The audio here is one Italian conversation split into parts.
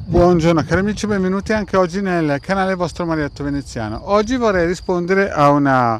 Buongiorno cari amici, benvenuti anche oggi nel canale vostro Mariotto Veneziano. Oggi vorrei rispondere a una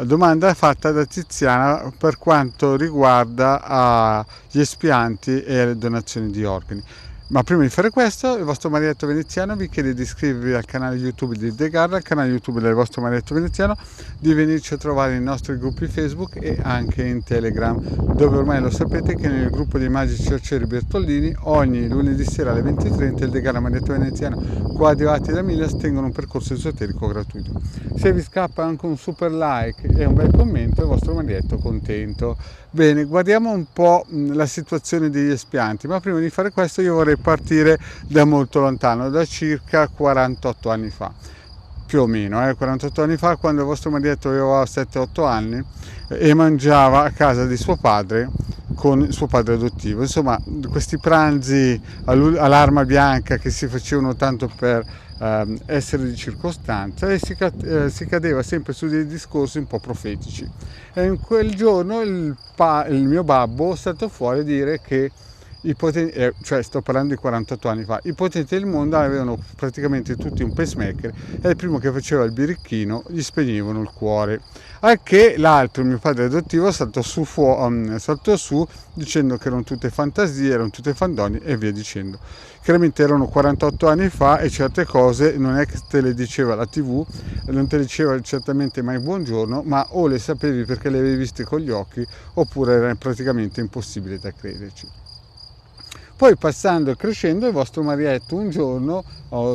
domanda fatta da Tiziana per quanto riguarda gli espianti e le donazioni di organi. Ma prima di fare questo, il vostro Mariotto Veneziano vi chiede di iscrivervi al canale YouTube di The Garda, al canale YouTube del vostro Mariotto Veneziano, di venirci a trovare nei nostri gruppi Facebook e anche in Telegram, dove ormai lo sapete che nel gruppo dei Magici Arcieri Bertollini ogni lunedì sera alle 20:30 il The Garda Mariotto Veneziano, coadiuvati da Milas, tengono un percorso esoterico gratuito. Se vi scappa anche un super like e un bel commento, il vostro Mariotto contento. Bene, guardiamo un po' la situazione degli espianti, ma prima di fare questo io vorrei partire da molto lontano, da circa 48 anni fa, più o meno, 48 anni fa, quando il vostro Mariotto aveva 7-8 anni e mangiava a casa di suo padre con suo padre adottivo. Insomma, questi pranzi all'arma bianca che si facevano tanto per essere di circostanza, e si cadeva sempre su dei discorsi un po' profetici. E in quel giorno il mio babbo è stato fuori a dire che cioè sto parlando di 48 anni fa, i potenti del mondo avevano praticamente tutti un pacemaker e il primo che faceva il birichino gli spegnevano il cuore, al che l'altro, mio padre adottivo, saltò su dicendo che erano tutte fantasie, erano tutte fandonie e via dicendo. Chiaramente erano 48 anni fa e certe cose non è che te le diceva la TV, non te le diceva certamente mai buongiorno, ma o le sapevi perché le avevi viste con gli occhi oppure era praticamente impossibile da crederci. Poi passando e crescendo, il vostro Marietto un giorno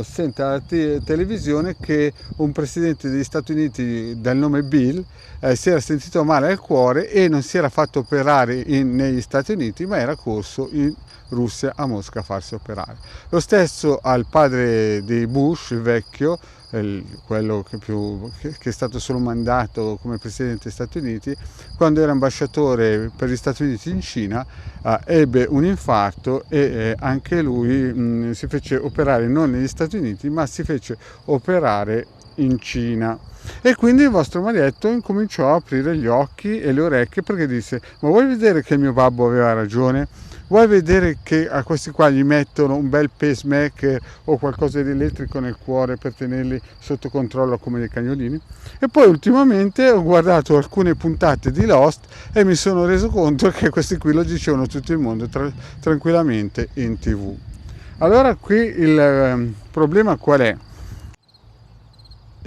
sente alla televisione che un presidente degli Stati Uniti dal nome Bill si era sentito male al cuore e non si era fatto operare negli Stati Uniti, ma era corso in Russia, a Mosca, a farsi operare. Lo stesso al padre di Bush, il vecchio, quello che è stato solo mandato come presidente degli Stati Uniti, quando era ambasciatore per gli Stati Uniti in Cina, ebbe un infarto e anche lui si fece operare non negli Stati Uniti, ma si fece operare in Cina. E quindi il vostro Marietto incominciò a aprire gli occhi e le orecchie, perché disse: ma vuoi vedere che il mio babbo aveva ragione? Vuoi vedere che a questi qua gli mettono un bel pacemaker o qualcosa di elettrico nel cuore per tenerli sotto controllo come dei cagnolini? E poi ultimamente ho guardato alcune puntate di Lost e mi sono reso conto che questi qui lo dicevano tutto il mondo tranquillamente in TV. Allora qui il problema qual è?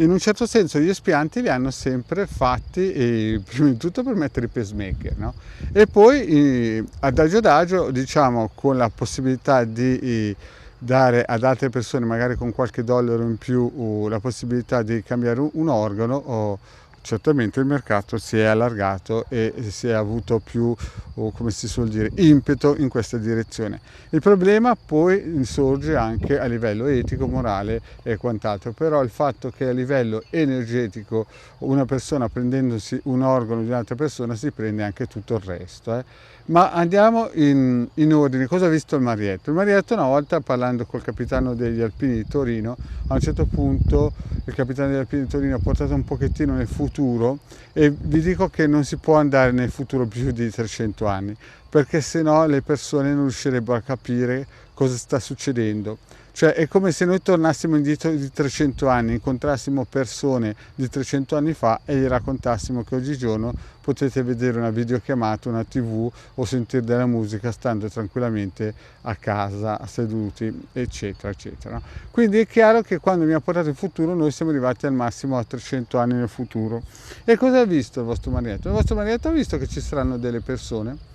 In un certo senso gli espianti li hanno sempre fatti, prima di tutto per mettere i pacemaker, no? E poi adagio, diciamo, con la possibilità di dare ad altre persone, magari con qualche dollaro in più, la possibilità di cambiare un organo, certamente il mercato si è allargato e si è avuto più, come si suol dire, impeto in questa direzione. Il problema poi sorge anche a livello etico, morale e quant'altro, però il fatto che a livello energetico una persona, prendendosi un organo di un'altra persona, si prende anche tutto il resto. Ma andiamo in ordine. Cosa ha visto il Marietto? Il Marietto una volta, parlando col capitano degli Alpini di Torino, a un certo punto il capitano degli Alpini di Torino ha portato un pochettino nel futuro, e vi dico che non si può andare nel futuro più di 300 anni, perché sennò le persone non riuscirebbero a capire cosa sta succedendo. Cioè è come se noi tornassimo indietro di 300 anni, incontrassimo persone di 300 anni fa e gli raccontassimo che oggigiorno potete vedere una videochiamata, una TV o sentire della musica stando tranquillamente a casa, seduti, eccetera, eccetera. Quindi è chiaro che quando mi ha portato in futuro noi siamo arrivati al massimo a 300 anni nel futuro. E cosa ha visto il vostro Marietto? Il vostro Marietto ha visto che ci saranno delle persone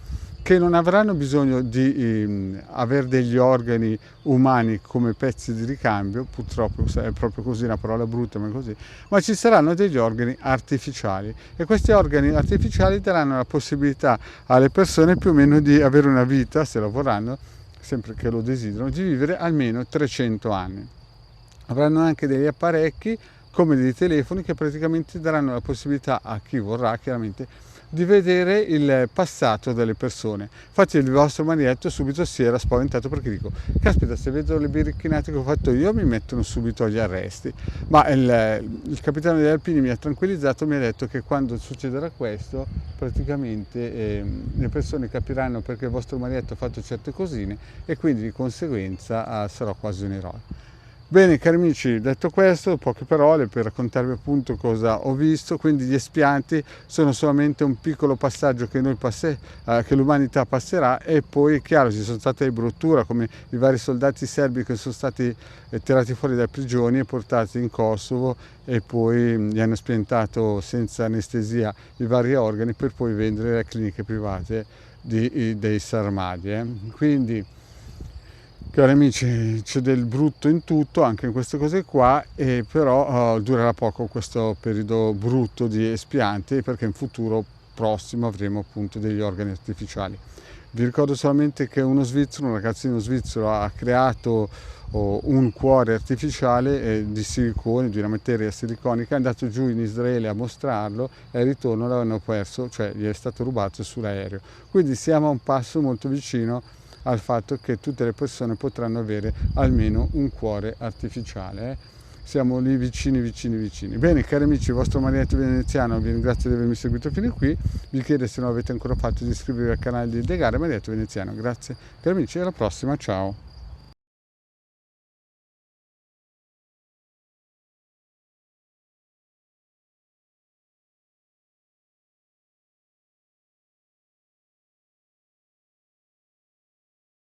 che non avranno bisogno di avere degli organi umani come pezzi di ricambio, purtroppo è proprio così, una parola brutta ma è così, ma ci saranno degli organi artificiali, e questi organi artificiali daranno la possibilità alle persone più o meno di avere una vita, se lo vorranno, sempre che lo desiderano, di vivere almeno 300 anni. Avranno anche degli apparecchi come dei telefoni che praticamente daranno la possibilità a chi vorrà, chiaramente, di vedere il passato delle persone. Infatti il vostro marietto subito si era spaventato, perché dico, caspita, se vedo le biricchinate che ho fatto io mi mettono subito agli arresti. Ma il capitano degli Alpini mi ha tranquillizzato, mi ha detto che quando succederà questo praticamente le persone capiranno perché il vostro marietto ha fatto certe cosine e quindi di conseguenza sarò quasi un eroe. Bene cari amici, detto questo, poche parole per raccontarvi appunto cosa ho visto. Quindi gli espianti sono solamente un piccolo passaggio che che l'umanità passerà, e poi è chiaro ci sono state brutture come i vari soldati serbi che sono stati tirati fuori dalle prigioni e portati in Kosovo, e poi gli hanno spiantato senza anestesia i vari organi per poi vendere alle cliniche private dei sarmadi. Quindi cari amici, c'è del brutto in tutto, anche in queste cose qua, e però durerà poco questo periodo brutto di espianti, perché in futuro prossimo avremo appunto degli organi artificiali. Vi ricordo solamente che un ragazzino svizzero, ha creato un cuore artificiale di silicone, di una materia siliconica, è andato giù in Israele a mostrarlo e al ritorno l'hanno perso, cioè gli è stato rubato sull'aereo. Quindi siamo a un passo molto vicino al fatto che tutte le persone potranno avere almeno un cuore artificiale. Siamo lì vicini. Bene cari amici, il vostro marietto veneziano vi ringrazio di avermi seguito fino a qui. Vi chiedo, se non l'avete ancora fatto, di iscrivervi al canale di Degare Marietto Veneziano. Grazie cari amici, alla prossima, ciao.